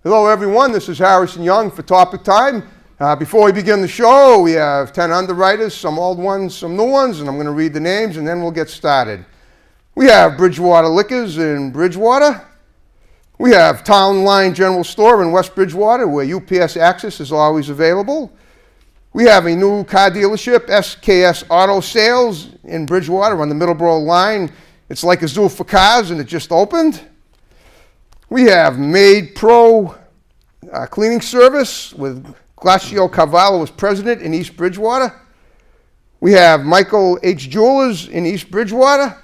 Hello everyone, this is Harrison Young for Topic Time. Before we begin the show, we have 10 underwriters, some old ones, some new ones, and I'm going to read the names and then we'll get started. We have Bridgewater Liquors in Bridgewater. We have Town Line General Store in West Bridgewater, where UPS access is always available. We have a new car dealership, SKS Auto Sales in Bridgewater on the Middleborough line. It's like a zoo for cars and it just opened. We have Maid Pro Cleaning Service with Glacio Carvalho as president in East Bridgewater. We have Michael H. Jewlers in East Bridgewater.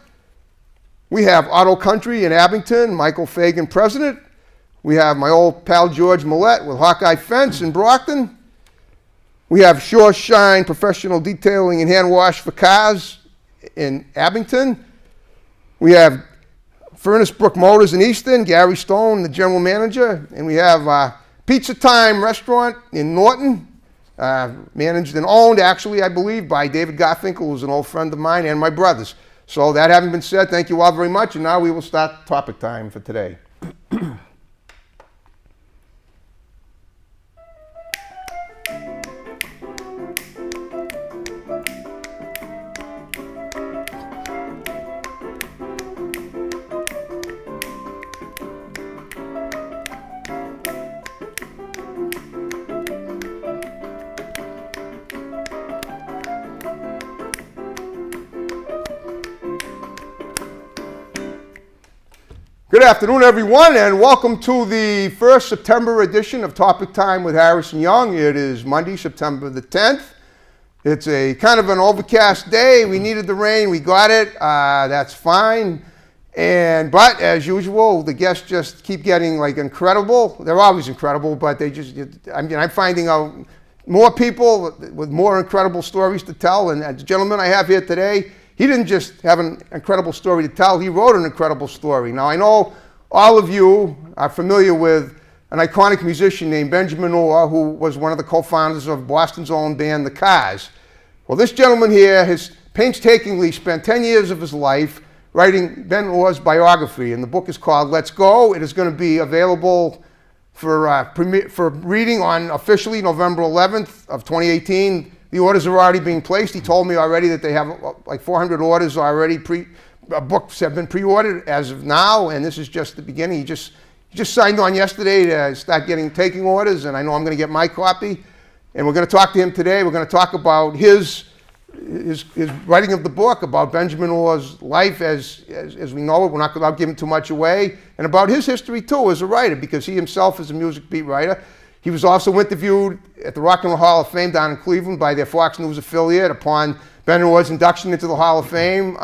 We have Auto Country in Abington, Michael Fagan president. We have my old pal George Millette with Hawkeye Fence in Brockton. We have Shore Shine Professional Detailing and Handwash for Cars in Abington. We have Furnace Brook Motors in Easton, Gary Stone, the general manager. And we have Pizza Time Restaurant in Norton, managed and owned, actually, I believe, by David Garfinkel, who's an old friend of mine, and my brothers. So that having been said, thank you all very much. And now we will start Topic Time for today. Good afternoon, everyone, and welcome to the first September edition of Topic Time with Harrison Young. It is Monday, September the 10th. It's a kind of an overcast day. We needed the rain. We got it. That's fine. But as usual, the guests just keep getting like incredible. They're always incredible, but I'm finding out more people with more incredible stories to tell. And the gentleman I have here today, he didn't just have an incredible story to tell, he wrote an incredible story. Now, I know all of you are familiar with an iconic musician named Benjamin Orr, who was one of the co-founders of Boston's own band, The Cars. Well, this gentleman here has painstakingly spent 10 years of his life writing Ben Orr's biography, and the book is called Let's Go. It is going to be available for reading on officially November 11th of 2018. The orders are already being placed. He told me already that they have like 400 orders already. Books have been pre-ordered as of now, and this is just the beginning. He just signed on yesterday to start taking orders, and I know I'm going to get my copy. And we're going to talk to him today. We're going to talk about his writing of the book, about Benjamin Orr's life as we know it. We're not going to give him too much away, and about his history too as a writer, because he himself is a music beat writer. He was also interviewed at the Rock and Roll Hall of Fame down in Cleveland by their Fox News affiliate upon Ben Orr's induction into the Hall of Fame.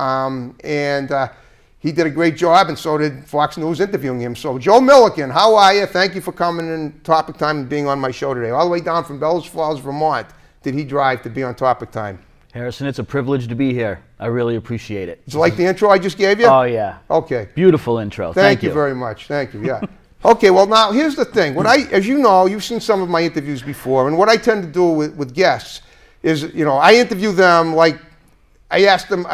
He did a great job, and so did Fox News interviewing him. So, Joe Milliken, how are you? Thank you for coming in Topic Time and being on my show today. All the way down from Bellows Falls, Vermont, did he drive to be on Topic Time? Harrison, it's a privilege to be here. I really appreciate it. Did you like the intro I just gave you? Oh, yeah. Okay. Beautiful intro. Thank you very much. Thank you, yeah. Okay, well now here's the thing. As you know, you've seen some of my interviews before, and what I tend to do with guests is, I interview them like, I ask them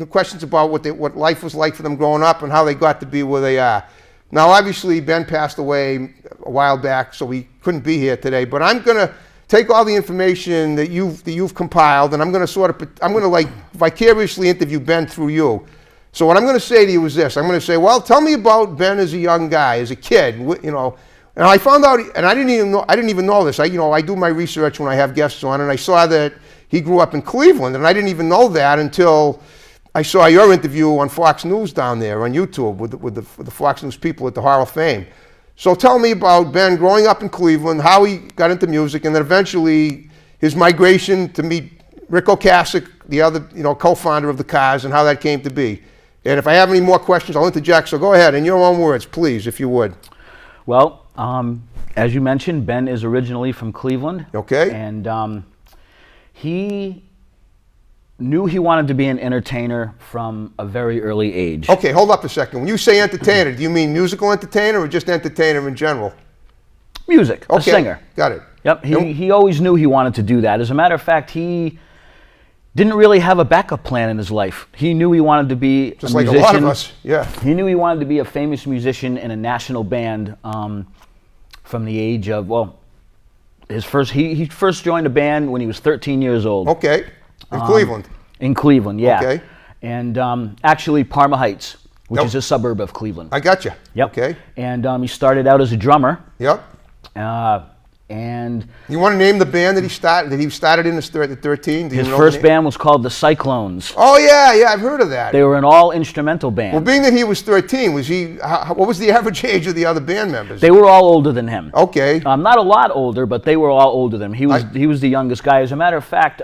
questions about what life was like for them growing up and how they got to be where they are. Now, obviously, Ben passed away a while back, so he couldn't be here today. But I'm going to take all the information that you've compiled, and I'm going to like vicariously interview Ben through you. So what I'm going to say to you is this. I'm going to say, well, tell me about Ben as a young guy, as a kid, And I found out, and I didn't even know this. I do my research when I have guests on, and I saw that he grew up in Cleveland, and I didn't even know that until I saw your interview on Fox News down there on YouTube with the Fox News people at the Hall of Fame. So tell me about Ben growing up in Cleveland, how he got into music, and then eventually his migration to meet Rick Ocasek, the other co-founder of The Cars, and how that came to be. And if I have any more questions, I'll interject. So go ahead, in your own words, please, if you would. Well, as you mentioned, Ben is originally from Cleveland. Okay. And he knew he wanted to be an entertainer from a very early age. Okay, hold up a second. When you say entertainer, do you mean musical entertainer or just entertainer in general? Music, okay. A singer. Got it. Yep, he always knew he wanted to do that. As a matter of fact, he didn't really have a backup plan in his life. He knew he wanted to be just a like musician. A lot of us, yeah. He knew he wanted to be a famous musician in a national band from from the age of, well, he first joined a band when he was 13 years old. Okay. In Cleveland. In Cleveland, yeah. Okay. And actually Parma Heights, which is a suburb of Cleveland. I got you. Yep. Okay. And he started out as a drummer. Yep. And you want to name the band that he started in at 13? His first band was called the Cyclones. Oh yeah, I've heard of that. They were an all-instrumental band. Well, being that he was 13, what was the average age of the other band members? They were all older than him. Okay. Not a lot older, but they were all older than him. He was the youngest guy. As a matter of fact,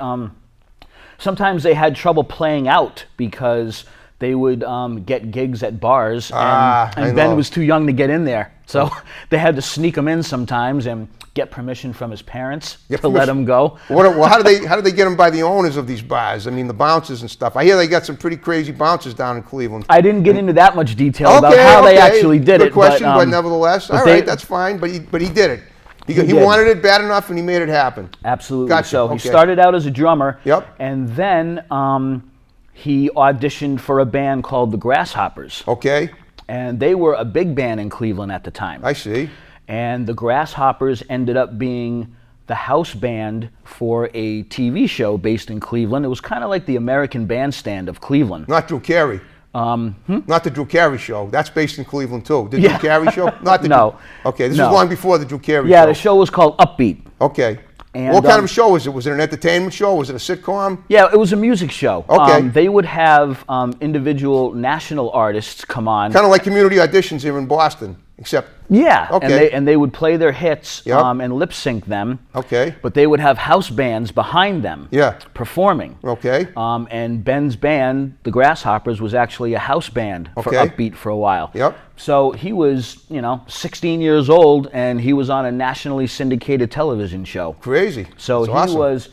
sometimes they had trouble playing out because they would get gigs at bars, and Ben was too young to get in there. So they had to sneak him in sometimes and get permission from his parents to let him go. Well, how do they get him by the owners of these bars? I mean, the bouncers and stuff. I hear they got some pretty crazy bouncers down in Cleveland. I didn't get into that much detail about how they actually did it. Good question, but nevertheless, all right, that's fine. But he did it. He wanted it bad enough, and he made it happen. Absolutely. Gotcha. So he started out as a drummer. Yep. And then he auditioned for a band called the Grasshoppers. Okay. And they were a big band in Cleveland at the time. I see. And the Grasshoppers ended up being the house band for a TV show based in Cleveland. It was kind of like the American Bandstand of Cleveland. Not Drew Carey. Not the Drew Carey show. That's based in Cleveland too. The Drew Carey show? Not the No. Okay, this is long before the Drew Carey show. Yeah, the show was called Upbeat. Okay. And, what kind of a show was it? Was it an entertainment show? Was it a sitcom? Yeah, it was a music show. Okay. They would have individual national artists come on. Kind of like community auditions here in Boston, except... Yeah, okay. and they would play their hits and lip sync them. Okay. But they would have house bands behind them performing. Okay. And Ben's band, the Grasshoppers, was actually a house band for Upbeat for a while. Yep. So he was, 16 years old, and he was on a nationally syndicated television show. Crazy. So That's awesome.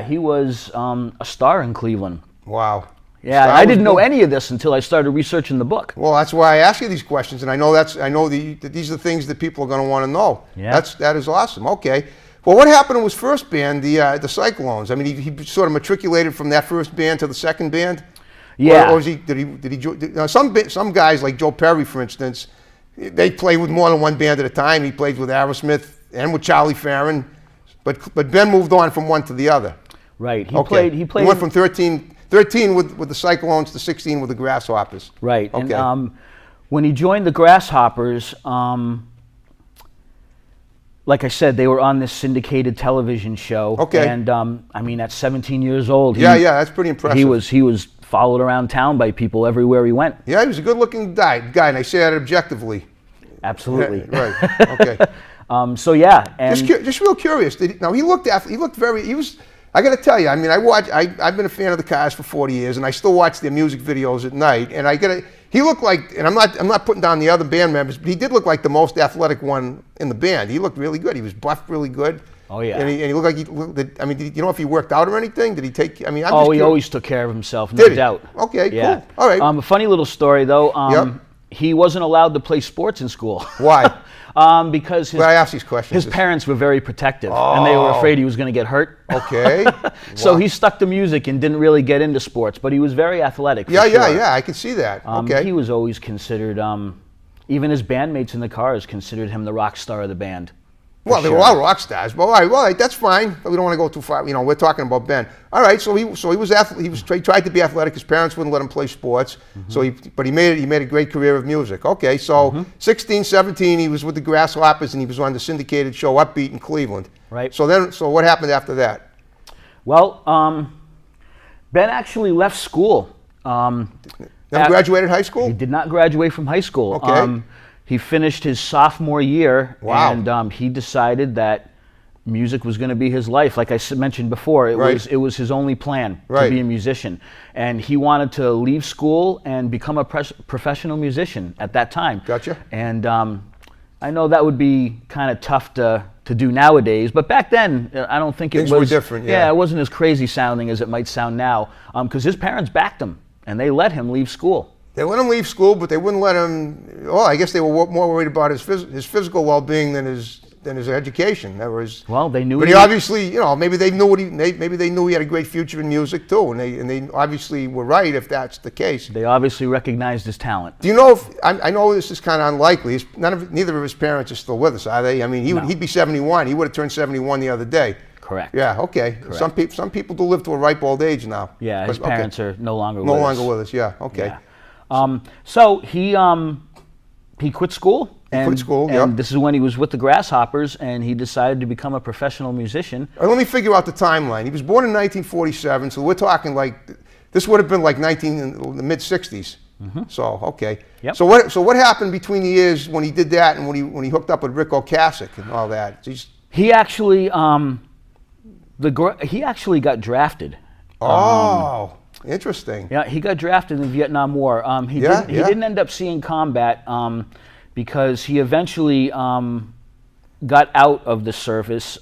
he was a star in Cleveland. Wow. Yeah, I didn't know any of this until I started researching the book. Well, that's why I ask you these questions, and I know that these are the things that people are going to want to know. Yeah. That is awesome. Okay. Well, what happened to his first band, the Cyclones? I mean, he sort of matriculated from that first band to the second band. Yeah. Or did he? Some guys like Joe Perry, for instance, they play with more than one band at a time. He played with Aerosmith and with Charlie Farron, but Ben moved on from one to the other. Right. He played. He went from 13 with the Cyclones to 16 with the Grasshoppers. Right. Okay. And when he joined the Grasshoppers, like I said, they were on this syndicated television show. Okay. And I mean, at 17 years old, yeah, that's pretty impressive. He was followed around town by people everywhere he went. Yeah, he was a good-looking guy, and I say that objectively. Absolutely. Right. Okay. So yeah, and just real curious. He looked very. He was. I got to tell you. I mean, I've been a fan of the Cars for 40 years, and I still watch their music videos at night. And he looked like, and I'm not putting down the other band members, but he did look like the most athletic one in the band. He looked really good. He was buffed really good. Oh yeah. And he looked like I mean, did you know if he worked out or anything? Did he take? I mean, he always took care of himself, no doubt. Okay. Yeah. Cool. All right. A funny little story though. He wasn't allowed to play sports in school. Why? Because I ask these questions. His parents were very protective, and they were afraid he was going to get hurt. Okay. So he stuck to music and didn't really get into sports, but he was very athletic. Yeah, I can see that. Okay. He was always considered, even his bandmates in the Cars considered him the rock star of the band. Well, they were all rock stars, but all right, that's fine. We don't want to go too far. We're talking about Ben. All right, so he tried to be athletic. His parents wouldn't let him play sports, but he made a great career of music. Okay, so 16, 17, he was with the Grasshoppers, and he was on the syndicated show Upbeat in Cleveland. Right. So what happened after that? Well, Ben actually left school. Never graduated high school? He did not graduate from high school. Okay. He finished his sophomore year, wow. And he decided that music was going to be his life. Like I mentioned before, it was his only plan to be a musician, and he wanted to leave school and become a professional musician at that time. Gotcha. And I know that would be kind of tough to do nowadays, but back then I don't think Things were different. Yeah, it wasn't as crazy sounding as it might sound now, because his parents backed him and they let him leave school. They let him leave school, but they wouldn't let him. Oh, I guess they were more worried about his physical well-being than his education. That was Well, they knew. But he obviously, maybe they knew maybe they knew he had a great future in music too, and they obviously were right if that's the case. They obviously recognized his talent. Do you know if I know this is kind of unlikely? Neither of his parents are still with us, are they? I mean, he'd be 71. He would have turned 71 the other day. Correct. Yeah. Okay. Correct. Some people do live to a ripe old age now. Yeah, his parents are no longer no longer with us. Yeah. Okay. Yeah. So he quit school. And this is when he was with the Grasshoppers, and he decided to become a professional musician. Let me figure out the timeline. He was born in 1947, so we're talking this would have been like the mid 60s. Mm-hmm. So okay. Yep. So what happened between the years when he did that and when he hooked up with Rick Ocasek and all that? He actually got drafted. Oh. Interesting. Yeah, he got drafted in the Vietnam War. He didn't end up seeing combat because he eventually got out of the service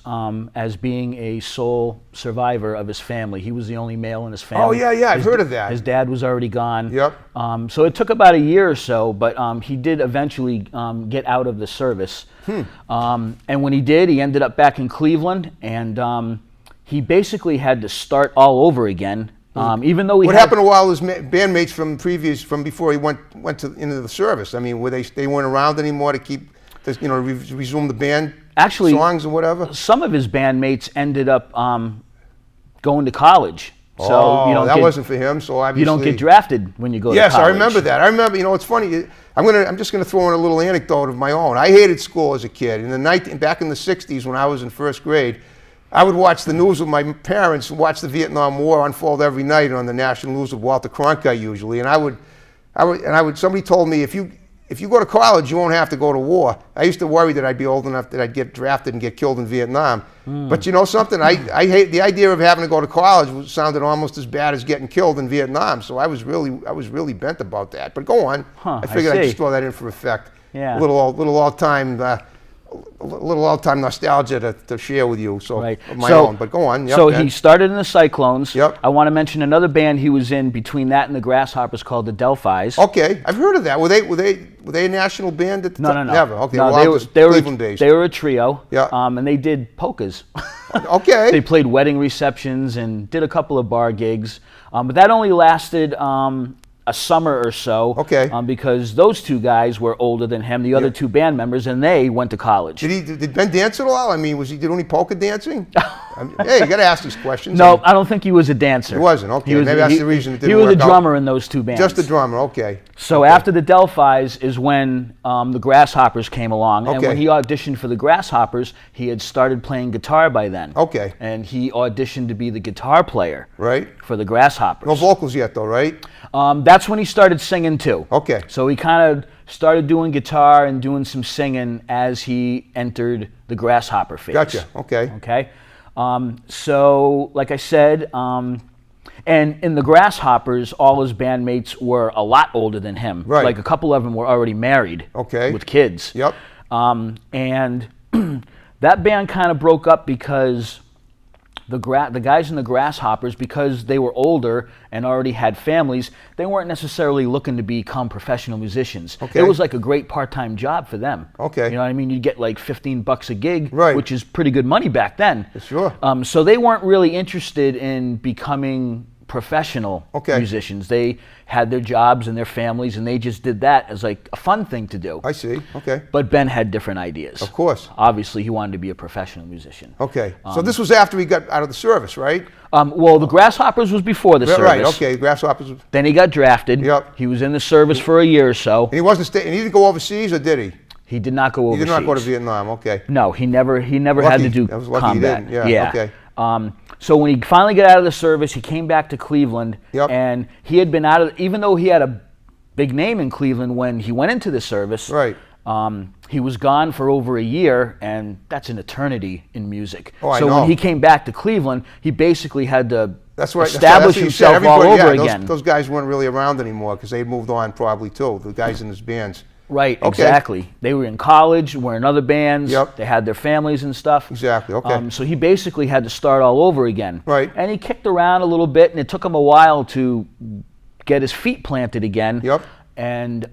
as being a sole survivor of his family. He was the only male in his family. Oh, yeah, I've heard of that. His dad was already gone. Yep. So it took about a year or so, but he did eventually get out of the service. And when he did, he ended up back in Cleveland, and he basically had to start all over again. Even though what happened to all his bandmates from before he went into the service? I mean, they weren't around anymore to keep, resume the band songs or whatever. Some of his bandmates ended up going to college. So that wasn't for him. So obviously you don't get drafted when you go to college. Yes, I remember that. I remember. It's funny. I'm just gonna throw in a little anecdote of my own. I hated school as a kid. Back in the '60s, when I was in first grade, I would watch the news with my parents and watch the Vietnam War unfold every night on the national news with Walter Cronkite usually. And somebody told me, if you go to college, you won't have to go to war. I used to worry that I'd be old enough that I'd get drafted and get killed in Vietnam. But you know something? I hate the idea of having to go to college. Sounded almost as bad as getting killed in Vietnam. So I was really bent about that. But go on. I figured I'd just throw that in for effect. Yeah. A little all-time nostalgia to share with you, of my own. But go on. Yep, he started in the Cyclones. Yep. I want to mention another band he was in between that and the Grasshoppers called the Delphis. Okay, I've heard of that. Were they a national band at the time? No. Never. Okay, no, they were a trio. Yeah. And they did polkas. Okay. They played wedding receptions and did a couple of bar gigs. But that only lasted a summer or so. Okay. Because those two guys were older than him, the other two band members, and they went to college. Did Ben dance at all? I mean, was he did any polka dancing? Hey, you got to ask these questions. No, I don't think he was a dancer. He wasn't. Okay, maybe that's the reason it didn't work out. He was a drummer in those two bands. Just a drummer. Okay. So after the Delphis is when the Grasshoppers came along, and when he auditioned for the Grasshoppers, he had started playing guitar by then. Okay. And he auditioned to be the guitar player. Right. For the Grasshoppers. No vocals yet, though, right? That's when he started singing too. Okay. So he kind of started doing guitar and doing some singing as he entered the Grasshopper phase. Gotcha. Okay. Okay. So, like I said, and in the Grasshoppers, all his bandmates were a lot older than him. Right. Like a couple of them were already married. Okay. With kids. Yep. And that band kind of broke up because the guys in the Grasshoppers, because they were older and already had families, they weren't necessarily looking to become professional musicians. Okay. It was like a great part-time job for them. Okay. You know what I mean? You'd get like $15 a gig, right, which is pretty good money back then. Sure. So they weren't really interested in becoming professional musicians. They had their jobs and their families, and they just did that as like a fun thing to do. I see. Okay. But Ben had different ideas. Of course. Obviously, he wanted to be a professional musician. Okay. So this was after he got out of the service, right? Well, the Grasshoppers was before the service. Right. Okay. Grasshoppers. Then he got drafted. Yep. He was in the service for a year or so. And he wasn't and he didn't go overseas, or did he? He did not go overseas. He did not go to Vietnam. Okay. No, he never had to do that was lucky combat. He didn't. Yeah. Okay. So when he finally got out of the service, he came back to Cleveland, and he had been out of, even though he had a big name in Cleveland when he went into the service, right. He was gone for over a year, and that's an eternity in music. Oh, I so know. when he came back to Cleveland, he basically had to establish himself all over again. Those guys weren't really around anymore because they had moved on probably too, the guys in his bands. Right, exactly. They were in college, were in other bands. Yep. They had their families and stuff. Exactly, okay. So he basically had to start all over again. Right. And he kicked around a little bit, and it took him a while to get his feet planted again. Yep. And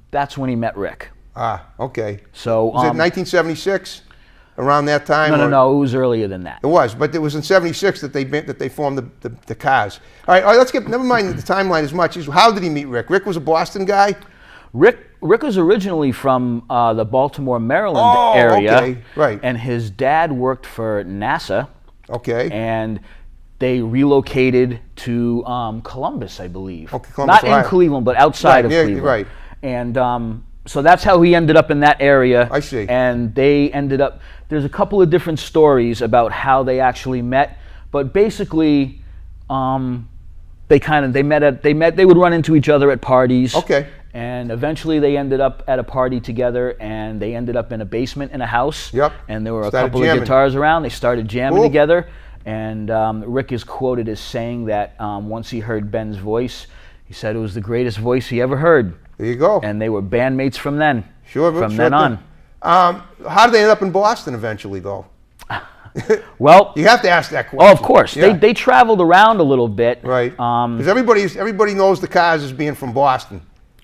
that's when he met Rick. Ah, okay. So was it 1976? around that time? No, it was earlier than that. It was, but it was in '76 that they formed the Cars. All right, let's get, never mind the timeline as much. How did he meet Rick? Rick was a Boston guy? Rick was originally from the Baltimore, Maryland area. Okay, right. And his dad worked for NASA. Okay. And they relocated to Columbus, I believe. Okay, Columbus, Not in Cleveland, but outside of Cleveland. Right. And so that's how he ended up in that area. I see. And they ended up, there's a couple of different stories about how they actually met, but basically they would run into each other at parties. Okay. And eventually they ended up at a party together, and they ended up in a basement in a house. Yep. And there were a couple of guitars around. They started jamming together. And Rick is quoted as saying that once he heard Ben's voice, he said it was the greatest voice he ever heard. There you go. And they were bandmates from then. From then on. How did they end up in Boston eventually, though? Well, you have to ask that question. Oh, of course. Yeah. They traveled around a little bit. Right. Because everybody knows the Cars as being from Boston.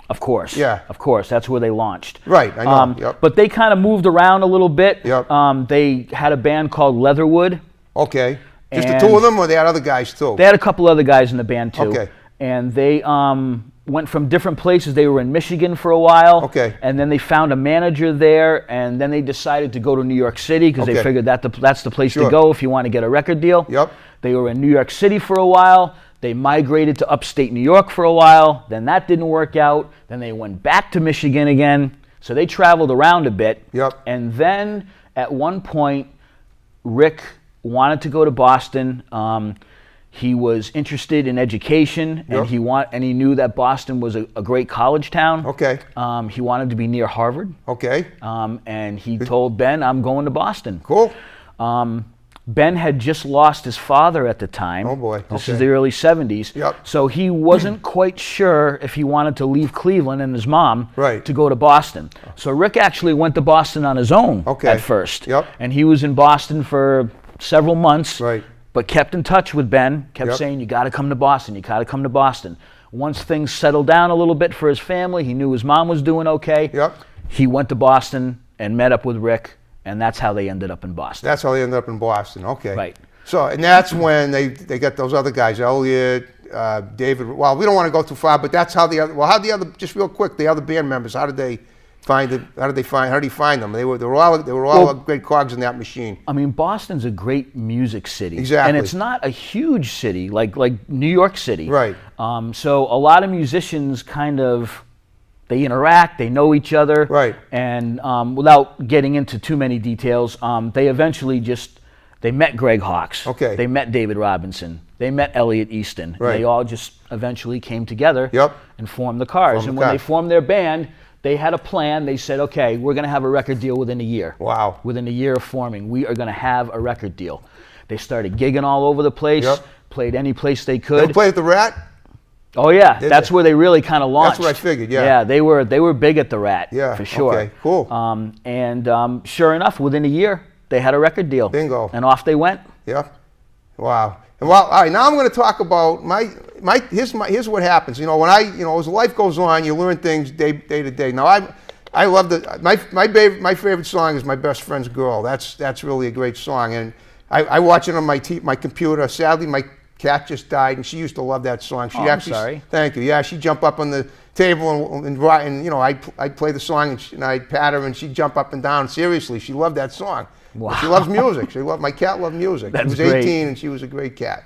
Of course. Yeah. Of course. That's where they launched. Right. I know. Yep. But they kind of moved around a little bit. Yep. They had a band called Leatherwood. Okay. Just the two of them, or they had other guys too? They had a couple other guys in the band too. Okay. And they went from different places. They were in Michigan for a while. Okay. And then they found a manager there, and then they decided to go to New York City because they figured that's the place to go if you want to get a record deal. Yep. They were in New York City for a while. They migrated to upstate New York for a while. Then that didn't work out. Then they went back to Michigan again. So they traveled around a bit. Yep. And then at one point, Rick wanted to go to Boston. He was interested in education, and he knew that Boston was a great college town. Okay. He wanted to be near Harvard. Okay. And he told Ben, "I'm going to Boston." Cool. Ben had just lost his father at the time. Oh boy. This is the early '70s. Yep. So he wasn't quite sure if he wanted to leave Cleveland and his mom to go to Boston. So Rick actually went to Boston on his own at first. Yep. And he was in Boston for several months. Right. But kept in touch with Ben, kept saying, "You got to come to Boston, you got to come to Boston." Once things settled down a little bit for his family, he knew his mom was doing okay. Yep. He went to Boston and met up with Rick, and that's how they ended up in Boston. That's how they ended up in Boston, okay. Right. So, and that's when they got those other guys, Elliot, David, well, we don't want to go too far, but that's how just real quick, the other band members, how did he find them? They were all great cogs in that machine. I mean, Boston's a great music city. Exactly. And it's not a huge city like New York City. Right. So a lot of musicians they interact, they know each other. Right. And without getting into too many details, they eventually they met Greg Hawkes. Okay. They met David Robinson. They met Elliot Easton. Right. They all just eventually came together and formed the Cars. And when they formed their band, they had a plan. They said, okay, we're going to have a record deal within a year. Wow. Within a year of forming, we are going to have a record deal. They started gigging all over the place, played any place they could. They played at the Rat? Oh, yeah. That's where they really kind of launched. That's what I figured, yeah. Yeah, they were big at the Rat, for sure. Okay, cool. And sure enough, within a year, they had a record deal. Bingo. And off they went. Yeah. Wow. And all right, now I'm going to talk about here's what happens. You know, as life goes on, you learn things day to day. Now I love my favorite song is My Best Friend's Girl. That's really a great song, and I watch it on my computer. Sadly, my cat just died, and she used to love that song. I'm sorry. Thank you. Yeah, she'd jump up on the table and you know, I'd play the song and I'd pat her, and she'd jump up and down. Seriously, she loved that song. Wow. She loves music. My cat loved music. That's she was 18 great. and she was a great cat.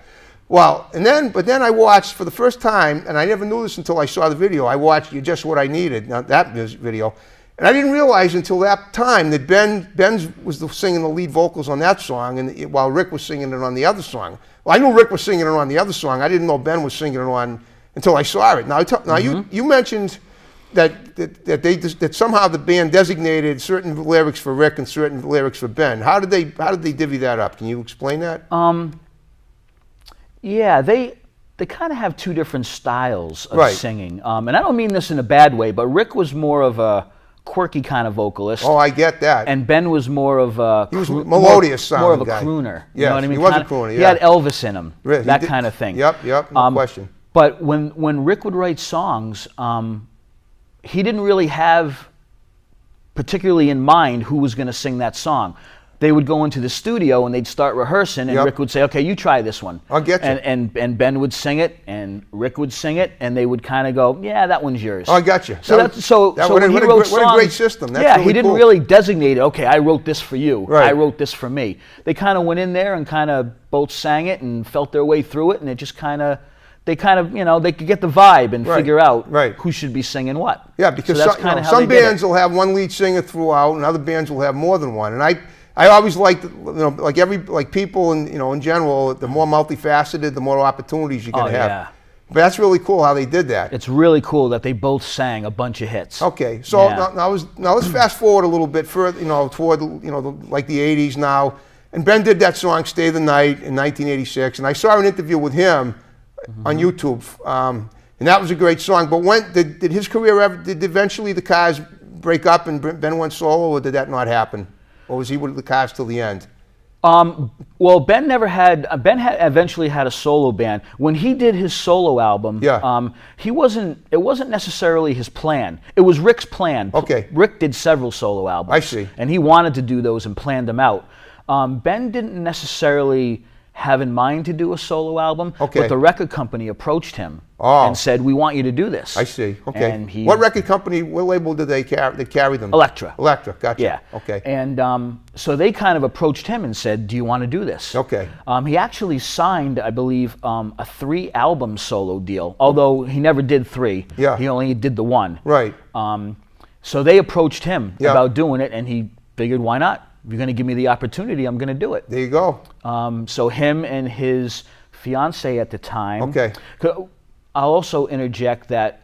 Well, but then I watched for the first time, and I never knew this until I saw the video. I watched "You're Just What I Needed," that music video, and I didn't realize until that time that Ben was singing the lead vocals on that song, and while Rick was singing it on the other song. Well, I knew Rick was singing it on the other song. I didn't know Ben was singing it on until I saw it. Now, you mentioned that somehow the band designated certain lyrics for Rick and certain lyrics for Ben. How did they divvy that up? Can you explain that? Yeah, they kind of have two different styles of singing. And I don't mean this in a bad way, but Rick was more of a quirky kind of vocalist. Oh, I get that. And Ben was more of a he was melodious sounding more of a guy. crooner. Yes, You know what I mean? He was a crooner. Yeah. He had Elvis in him. Really? That kind of thing. Yep, no question. But when Rick would write songs, he didn't really have particularly in mind who was going to sing that song. they would go into the studio and they'd start rehearsing, and Rick would say, "Okay, you try this one." I'll get you. And Ben would sing it, and Rick would sing it, and they would kind of go, "Yeah, that one's yours." Oh, I got you. So when he wrote songs, what a great system. That's really he didn't cool. really designate, "Okay, I wrote this for you. Right. I wrote this for me." They kind of went in there and kind of both sang it and felt their way through it, and it just kind of. They kind of, they could get the vibe and figure out who should be singing what. Yeah, because so that's kind of how some bands will have one lead singer throughout, and other bands will have more than one. And I always liked, like people in general, the more multifaceted, the more opportunities you're going to have. Yeah. But that's really cool how they did that. It's really cool that they both sang a bunch of hits. Okay, so now let's fast forward a little bit further, toward like the '80s now. And Ben did that song "Stay the Night" in 1986, and I saw an interview with him on YouTube, and that was a great song. But when did his career ever? Did eventually the Cars break up and Ben went solo, or did that not happen, or was he with the Cars till the end? Well, Ben eventually had a solo band. When he did his solo album, it wasn't necessarily his plan. It was Rick's plan. Okay. Rick did several solo albums. I see. And he wanted to do those and planned them out. Ben didn't necessarily have in mind to do a solo album, but the record company approached him and said, "We want you to do this." I see. Okay. And what record company, what label did they carry them? Elektra. Elektra, gotcha. Yeah. Okay. And so they kind of approached him and said, "Do you want to do this?" Okay. He actually signed, I believe, a 3-album solo deal, although he never did 3. Yeah. He only did the 1. Right. So they approached him about doing it, and he figured, why not? If you're going to give me the opportunity, I'm going to do it. There you go. So him and his fiance at the time. Okay. I'll also interject that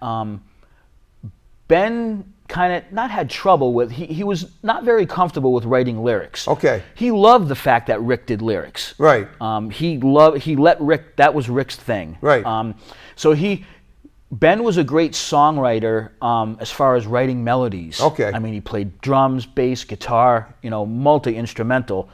Ben kind of not had trouble with, he was not very comfortable with writing lyrics. Okay. He loved the fact that Rick did lyrics. Right. He let Rick, that was Rick's thing. Right. So Ben was a great songwriter as far as writing melodies. Okay. I mean, he played drums, bass, guitar, multi-instrumental.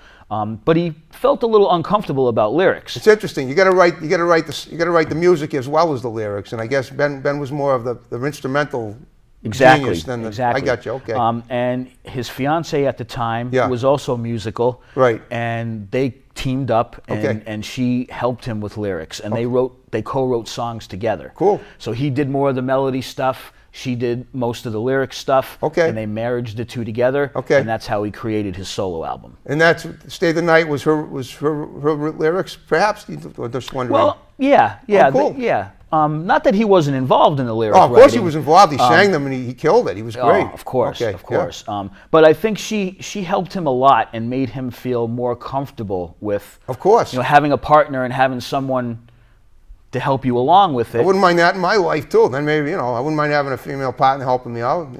But he felt a little uncomfortable about lyrics. It's interesting. You got to write the music as well as the lyrics. And I guess Ben was more of the instrumental genius than the. Exactly. I got you. Okay. And his fiance at the time was also musical. Right. And they teamed up, and she helped him with lyrics, and they co-wrote songs together. Cool. So he did more of the melody stuff. She did most of the lyric stuff. Okay. And they married the two together. Okay. And that's how he created his solo album. And that's "Stay the Night" was her lyrics, perhaps. Or just wondering. Well, yeah. Oh, cool. Not that he wasn't involved in the lyric Oh, of course writing. he was involved. He sang them and he killed it. He was great. Oh, of course, okay. of course. Yeah. But I think she helped him a lot and made him feel more comfortable with. Of course. Having a partner and having someone to help you along with it. I wouldn't mind that in my life too. Then maybe I wouldn't mind having a female partner helping me out.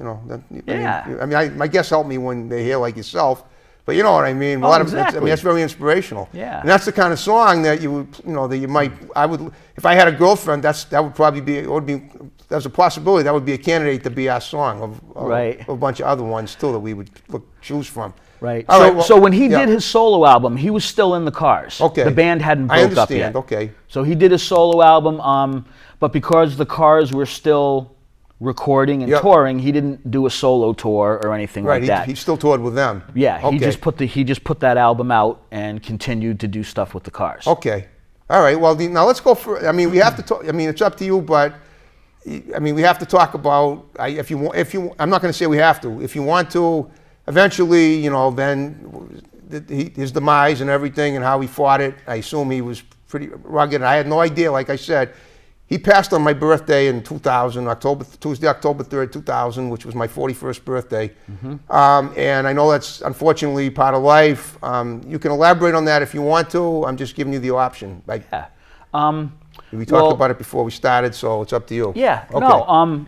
My guests help me when they're here, like yourself. But you know what I mean. Exactly. That's very inspirational. Yeah. And that's the kind of song that I would, if I had a girlfriend, that would probably be. There's a possibility that would be a candidate to be our song of a bunch of other ones too that we would choose from. Right. All so when he did his solo album, he was still in the Cars. Okay. The band hadn't broke up yet. Okay. So he did his solo album, but because the Cars were still recording and touring, he didn't do a solo tour or anything like that. He still toured with them. Yeah. Okay. He just put that album out and continued to do stuff with the Cars. Okay. All right. Well, now let's go for. We have to talk. It's up to you, but. We have to talk about. If you, I'm not going to say we have to. If you want to. Eventually, Ben, his demise and everything and how he fought it, I assume he was pretty rugged. I had no idea, like I said. He passed on my birthday in 2000, Tuesday, October 3rd, 2000, which was my 41st birthday. Mm-hmm. And I know that's unfortunately part of life. You can elaborate on that if you want to. I'm just giving you the option. We talked about it before we started, so it's up to you. Yeah. Okay. No.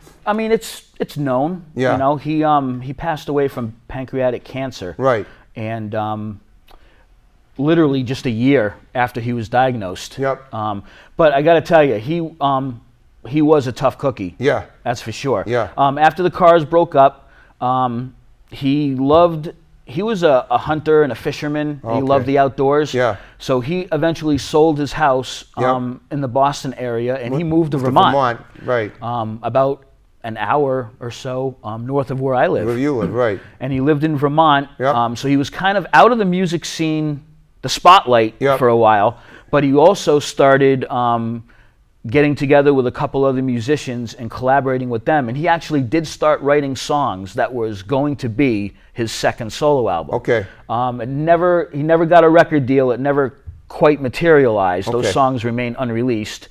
It's known. Yeah. He passed away from pancreatic cancer. Right. And literally just a year after he was diagnosed. Yep. But I got to tell you, he was a tough cookie. Yeah. That's for sure. Yeah. After the Cars broke up, he was a hunter and a fisherman. Okay. He loved the outdoors. Yeah. So he eventually sold his house in the Boston area, and he moved to Vermont. Right. About an hour or so north of where I live. Where you live, right. And he lived in Vermont, Yep. so he was kind of out of the music scene, the spotlight, Yep. for a while, but he also started getting together with a couple other musicians and collaborating with them, and he actually did start writing songs that was going to be his second solo album. Okay. He never got a record deal. It never quite materialized. Okay. Those songs remain unreleased.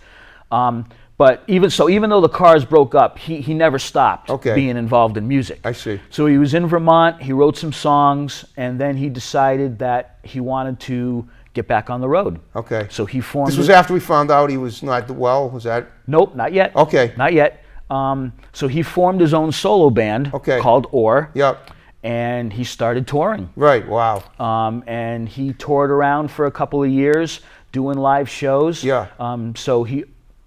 But even though the Cars broke up, he never stopped Okay. being involved in music. I see. So he was in Vermont, he wrote some songs, and then he decided that he wanted to get back on the road. Okay. So he formed... This was after we found out he was not well, was that? Nope, not yet. Okay. Not yet. So he formed his own solo band Okay. called Or. Yep. And he started touring. Right, wow. And he toured around for a couple of years doing live shows. Yeah. So he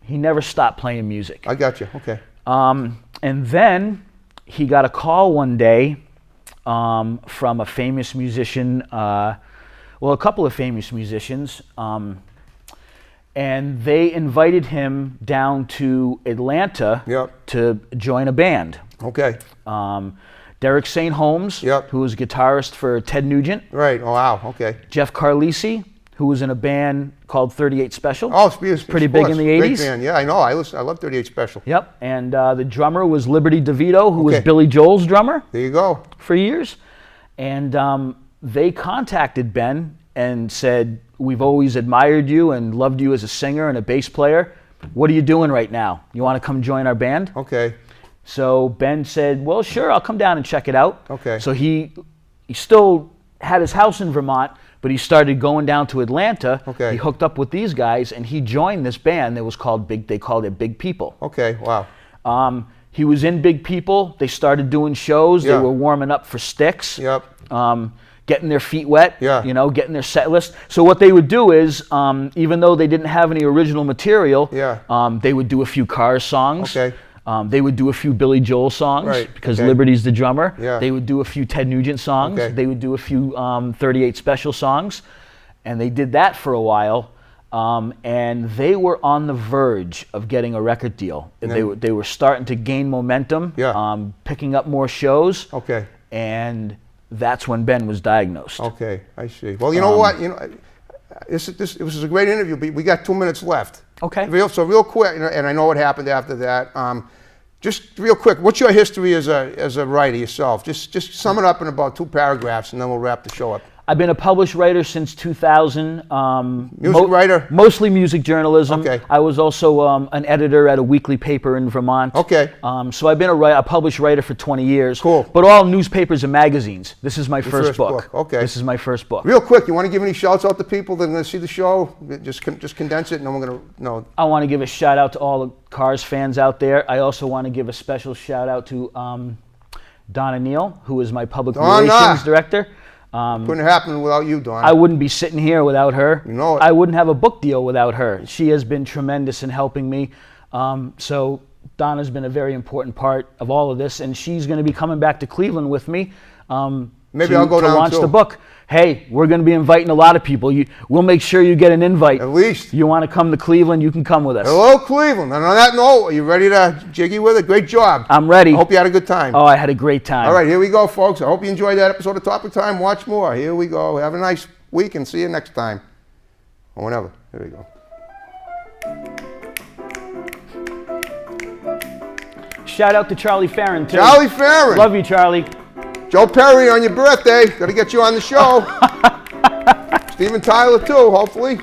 never stopped playing music. I got you, okay. And then he got a call one day from a famous musician, a couple of famous musicians, and they invited him down to Atlanta Yep. to join a band. Okay. Derek St. Holmes, Yep. who was a guitarist for Ted Nugent. Right, oh wow, okay. Jeff Carlisi, who was in a band called 38 Special. Oh, it's pretty big in the 80s. Great band, yeah, I know, I love 38 Special. Yep, and the drummer was Liberty DeVito, who was Okay. Billy Joel's drummer There you go. for years. And they contacted Ben and said, "We've always admired you and loved you as a singer and a bass player. What are you doing right now? You want to come join our band?" Okay. So Ben said, "Well, sure, I'll come down and check it out." Okay. So he still had his house in Vermont, but he started going down to Atlanta. Okay. He hooked up with these guys, and he joined this band that was called they called it Big People. Okay, wow. He was in Big People. They started doing shows. Yeah. They were warming up for Styx. Yep. Getting their feet wet, Yeah. Getting their set list. So what they would do is, even though they didn't have any original material, Yeah. they would do a few Cars songs. Okay. They would do a few Billy Joel songs, Right, because okay. Liberty's the drummer. Yeah. They would do a few Ted Nugent songs. Okay. They would do a few 38 Special songs. And they did that for a while. And they were on the verge of getting a record deal. And They were starting to gain momentum, Yeah. picking up more shows. Okay. And that's when Ben was diagnosed. Okay, I see. Well, you know what? It was a great interview, but we got 2 minutes left. Okay. Real quick, and I know what happened after that. Just real quick, what's your history as a writer yourself? Just sum it up in about 2 paragraphs, and then we'll wrap the show up. I've been a published writer since 2000. Music writer? Mostly music journalism. Okay. I was also an editor at a weekly paper in Vermont. Okay. So I've been a published writer for 20 years. Cool. But all newspapers and magazines. This is my first book. Okay. This is my first book. Real quick, you want to give any shouts out to people that are going to see the show? Just condense it, and then we're going to know. I want to give a shout out to all the Cars fans out there. I also want to give a special shout out to Donna Neal, who is my public relations director. Couldn't happen without you, Don. I wouldn't be sitting here without her. You know it. I wouldn't have a book deal without her. She has been tremendous in helping me. So Donna's been a very important part of all of this, and she's going to be coming back to Cleveland with me. Maybe I'll go down to launch too. the book. Hey, we're going to be inviting a lot of people. We'll make sure you get an invite. At least. You want to come to Cleveland, you can come with us. Hello, Cleveland. And on that note, are you ready to jiggy with it? Great job. I'm ready. I hope you had a good time. Oh, I had a great time. All right, here we go, folks. I hope you enjoyed that episode of Topic Time. Watch more. Here we go. Have a nice week, and see you next time. Or whenever. Here we go. Shout out to Charlie Farron, too. Charlie Farron. Love you, Charlie. Joe Perry on your birthday. Got to get you on the show. Steven Tyler, too, hopefully.